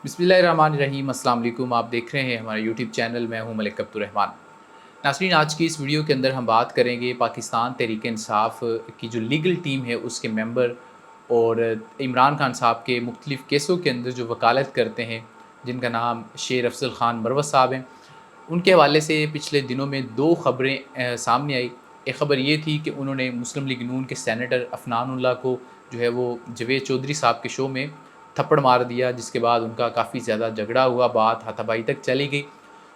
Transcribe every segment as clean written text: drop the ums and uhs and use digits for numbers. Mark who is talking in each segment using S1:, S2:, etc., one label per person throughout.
S1: बिस्मिल्लाहिर्रहमानिर्रहीम। अस्सलाम वालेकुम। आप देख रहे हैं हमारा यूट्यूब चैनल। मैं हूं मलिक अब्दुर्रहमान। नाज़रीन, आज की इस वीडियो के अंदर हम बात करेंगे पाकिस्तान तहरीक-ए-इंसाफ़ की जो लीगल टीम है उसके मेंबर और इमरान खान साहब के मुख्तलिफ़ केसों के अंदर जो वकालत करते हैं, जिनका नाम शेर अफ़ज़ल ख़ान मरवत साहब हैं। उनके हवाले से पिछले दिनों में 2 ख़बरें सामने आई। एक ख़बर ये थी कि उन्होंने मुस्लिम लीग नून के सेनेटर अफ़नानुल्लाह को जो है वो जावेद चौधरी साहब के शो में थप्पड़ मार दिया, जिसके बाद उनका काफ़ी ज़्यादा झगड़ा हुआ, बात हाथापाई तक चली गई।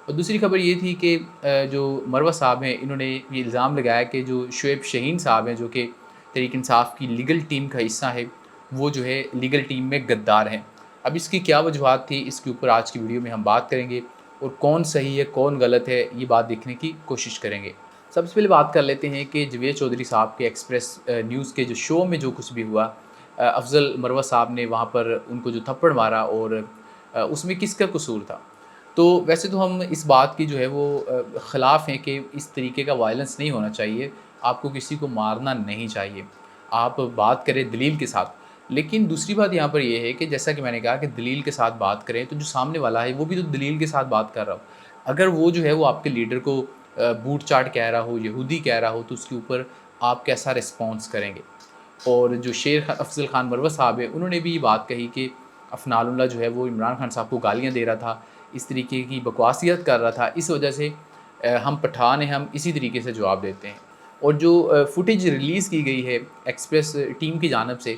S1: और दूसरी ख़बर ये थी कि जो मरवत साहब हैं, इन्होंने ये इल्ज़ाम लगाया कि जो शुएब शहीन साहब हैं, जो कि तहरीक इंसाफ़ की लीगल टीम का हिस्सा है, वो जो है लीगल टीम में गद्दार हैं। अब इसकी क्या वजूहात थी, इसके ऊपर आज की वीडियो में हम बात करेंगे और कौन सही है, कौन गलत है, ये बात देखने की कोशिश करेंगे। सबसे पहले बात कर लेते हैं कि जावेद चौधरी साहब के एक्सप्रेस न्यूज़ के जो शो में जो कुछ भी हुआ, अफ़ज़ल मरवत साहब ने वहाँ पर उनको जो थप्पड़ मारा और उसमें किसका कसूर था? तो वैसे तो हम इस बात की जो है वो ख़िलाफ़ हैं कि इस तरीके का वायलेंस नहीं होना चाहिए, आपको किसी को मारना नहीं चाहिए। आप बात करें दलील के साथ। लेकिन दूसरी बात यहाँ पर ये है कि जैसा कि मैंने कहा कि दलील के साथ बात करें, तो जो सामने वाला है वो भी तो दलील के साथ बात कर रहा हो। अगर वो जो है वो आपके लीडर को बूट चाट कह रहा हो, यहूदी कह रहा हो, तो उसके ऊपर आप कैसा रिस्पॉन्स करेंगे? और जो शेर अफ़ज़ल ख़ान मरवत साहब हैं, उन्होंने भी ये बात कही कि अफ़नानुल्लाह जो है वो इमरान खान साहब को गालियाँ दे रहा था, इस तरीके की बकवासियत कर रहा था, इस वजह से हम पठान हैं, हम इसी तरीके से जवाब देते हैं। और जो फुटेज रिलीज़ की गई है एक्सप्रेस टीम की जानिब से,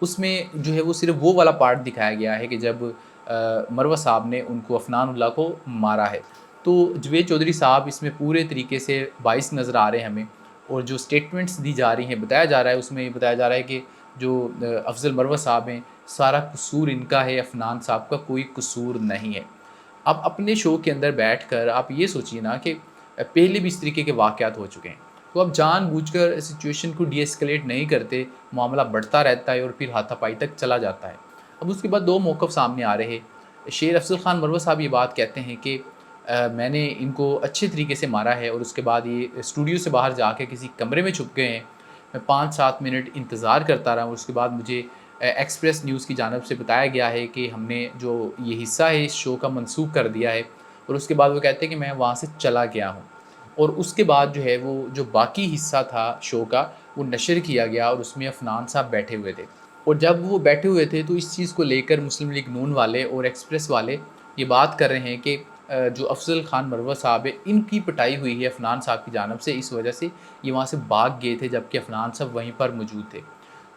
S1: उसमें जो है वो सिर्फ़ वो वाला पार्ट दिखाया गया है कि जब मरवत साहब ने उनको अफ़नानुल्लाह को मारा है। तो जावेद चौधरी साहब इसमें पूरे तरीके से बाइस नज़र आ रहे हैं हमें। और जो स्टेटमेंट्स दी जा रही हैं, बताया जा रहा है, उसमें ये बताया जा रहा है कि जो अफ़ज़ल मरवत साहब हैं, सारा कसूर इनका है, अफ़नान साहब का कोई कसूर नहीं है। आप अपने शो के अंदर बैठकर आप ये सोचिए ना कि पहले भी इस तरीके के वाक़यात हो चुके हैं। तो आप जानबूझकर सिचुएशन को डीएस्केलेट नहीं करते, मामला बढ़ता रहता है और फिर हाथापाई तक चला जाता है। अब उसके बाद 2 मौक़िफ़ सामने आ रहे हैं। शेर अफ़ज़ल ख़ान मरवत साहब ये बात कहते हैं कि मैंने इनको अच्छे तरीके से मारा है और उसके बाद ये स्टूडियो से बाहर जाके किसी कमरे में छुप गए हैं। मैं 5-7 मिनट इंतज़ार करता रहा और उसके बाद मुझे एक्सप्रेस न्यूज़ की जानिब से बताया गया है कि हमने जो ये हिस्सा है इस शो का मनसूख कर दिया है। और उसके बाद वो कहते हैं कि मैं वहाँ से चला गया हूँ। और उसके बाद जो है वो जो बाकी हिस्सा था शो का, वो नशर किया गया और उसमें अफ़नान साहब बैठे हुए थे। और जब वो बैठे हुए थे तो इस चीज़ को लेकर मुस्लिम लीग नून वाले और एक्सप्रेस वाले ये बात कर रहे हैं कि जो अफ़ज़ल ख़ान मरवत साहब है, इनकी पिटाई हुई है अफ़नान साहब की जानिब से, इस वजह से ये वहाँ से भाग गए थे, जबकि अफ़नान साहब वहीं पर मौजूद थे।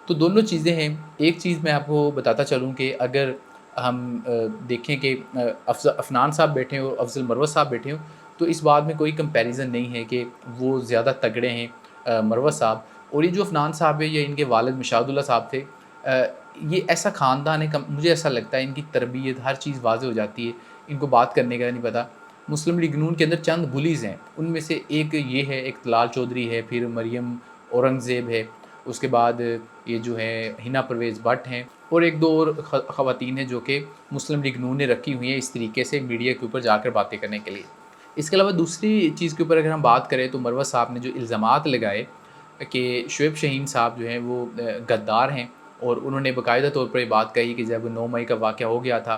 S1: तो दोनों चीज़ें हैं। एक चीज़ मैं आपको बताता चलूँ कि अगर हम देखें कि अफ़नान साहब बैठे हों, अफ़ज़ल मरवत साहब बैठे हों, तो इस बात में कोई कंपैरिज़न नहीं है कि वो ज़्यादा तगड़े हैं मरवत साहब। और ये जो अफ़नान साहब है, ये इनके वालिद मशाहुद्दौला साहब थे। ये ऐसा ख़ानदान है, कम मुझे ऐसा लगता है इनकी तरबियत हर चीज़ वाज़ेह हो जाती है, इनको बात करने का नहीं पता। मुस्लिम लीग नून के अंदर चंद बुलीज़ हैं, उनमें से एक ये है, एक तलाल चौधरी है, फिर मरियम औरंगज़ेब है, उसके बाद ये जो है हिना परवेज़ भट्ट हैं और 1-2 और ख़वातीन हैं जो कि मुस्लिम लीग नून ने रखी हुई हैं इस तरीके से मीडिया के ऊपर जाकर बातें करने के लिए। इसके अलावा दूसरी चीज़ के ऊपर अगर हम बात करें तो मरवत साहब ने जो इल्ज़ामात लगाए कि शुएब शहीन साहब जो हैं वो गद्दार हैं और उन्होंने बाकायदा तौर पर ये बात कही कि जब 9 मई का वाक़या हो गया था,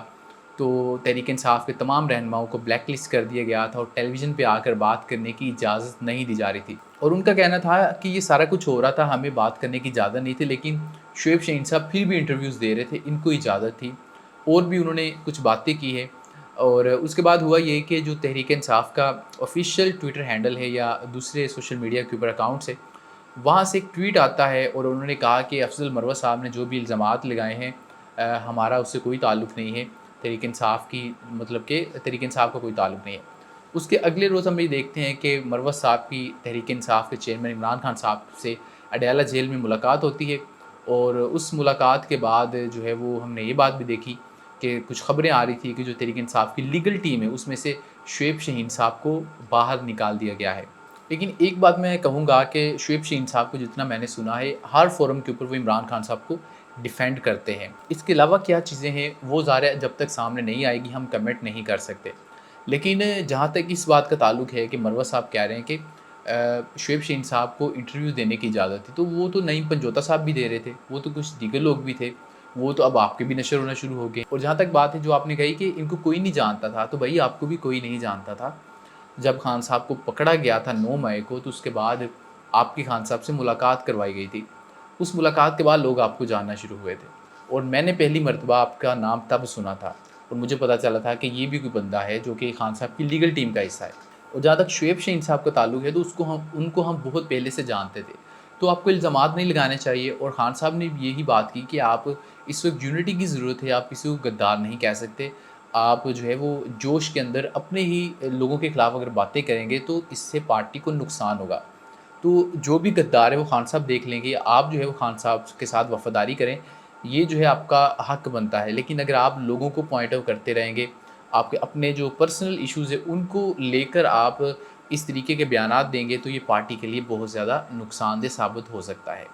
S1: तो तहरीक इंसाफ़ के तमाम रहनुमाओं को ब्लैक लिस्ट कर दिया गया था और टेलीविज़न पे आकर बात करने की इजाज़त नहीं दी जा रही थी। और उनका कहना था कि ये सारा कुछ हो रहा था, हमें बात करने की इजाज़त नहीं थी, लेकिन शुएब शहीन साहब फिर भी इंटरव्यूज़ दे रहे थे, इनको इजाज़त थी। और भी उन्होंने कुछ बातें की हैं। और उसके बाद हुआ ये कि जो तहरीक इंसाफ़ का ऑफ़िशियल ट्विटर हैंडल है या दूसरे सोशल मीडिया के ऊपर अकाउंट्स है, वहाँ से एक ट्वीट आता है और उन्होंने कहा कि अफ़ज़ल मरवत साहब ने जो भी इल्ज़ामात लगाए हैं, हमारा उससे कोई ताल्लुक़ नहीं है। तहरीक इंसाफ़ की मतलब कि तहरीक इंसाफ़ का कोई ताल्लुक़ नहीं है। उसके अगले रोज़ हम ये देखते हैं कि मरवत साहब की तहरीक इंसाफ़ के चेयरमैन इमरान खान साहब से अडयाला जेल में मुलाकात होती है। और उस मुलाकात के बाद जो है वो हमने ये बात भी देखी कि कुछ ख़बरें आ रही थी कि जो तहरीक इंसाफ़ की लीगल टीम है, उसमें से शुएब शहीन साहब को बाहर निकाल दिया गया है। लेकिन एक बात मैं कहूँगा कि शुएब शहीन साहब को जितना मैंने सुना है, हर फ़ोरम के ऊपर वो इमरान खान साहब को डिफेंड करते हैं। इसके अलावा क्या चीज़ें हैं, वो ज़ाहिर है जब तक सामने नहीं आएगी हम कमेंट नहीं कर सकते। लेकिन जहाँ तक इस बात का ताल्लुक है कि मरवत साहब कह रहे हैं कि शुएब शहीन साहब को इंटरव्यू देने की इजाज़त थी, तो वो तो नईम पंजोता साहब भी दे रहे थे, वो तो कुछ दीगर लोग भी थे। وہ تو اب آپ کے بھی نشر ہونا شروع ہو گئے۔ اور جہاں تک بات ہے جو آپ نے کہی کہ ان کو کوئی نہیں جانتا تھا، تو بھائی آپ کو بھی کوئی نہیں جانتا تھا۔ جب خان صاحب کو پکڑا گیا تھا 9 مئی کو، تو اس کے بعد آپ کی خان صاحب سے ملاقات کروائی گئی تھی۔ اس ملاقات کے بعد لوگ آپ کو جاننا شروع ہوئے تھے، اور میں نے پہلی مرتبہ آپ کا نام تب سنا تھا، اور مجھے پتہ چلا تھا کہ یہ بھی کوئی بندہ ہے جو کہ خان صاحب کی لیگل ٹیم کا حصہ ہے۔ اور جہاں تک شعیب شاہین صاحب کا تعلق ہے، تو ان کو ہم بہت پہلے سے جانتے تھے، تو آپ کو الزامات نہیں لگانے چاہیے۔ اور خان صاحب نے بھی یہی بات کی کہ آپ اس وقت یونٹی کی ضرورت ہے، آپ کسی کو غدار نہیں کہہ سکتے۔ آپ جو ہے وہ جوش کے اندر اپنے ہی لوگوں کے خلاف اگر باتیں کریں گے تو اس سے پارٹی کو نقصان ہوگا۔ تو جو بھی غدار ہے وہ خان صاحب دیکھ لیں گے، آپ جو ہے وہ خان صاحب کے ساتھ وفاداری کریں، یہ جو ہے آپ کا حق بنتا ہے۔ لیکن اگر آپ لوگوں کو پوائنٹ آؤٹ کرتے رہیں گے، آپ کے اپنے جو پرسنل ایشوز ہیں ان کو لے کر آپ اس طریقے کے بیانات دیں گے، تو یہ پارٹی کے لیے بہت زیادہ نقصان دہ ثابت ہو سکتا ہے۔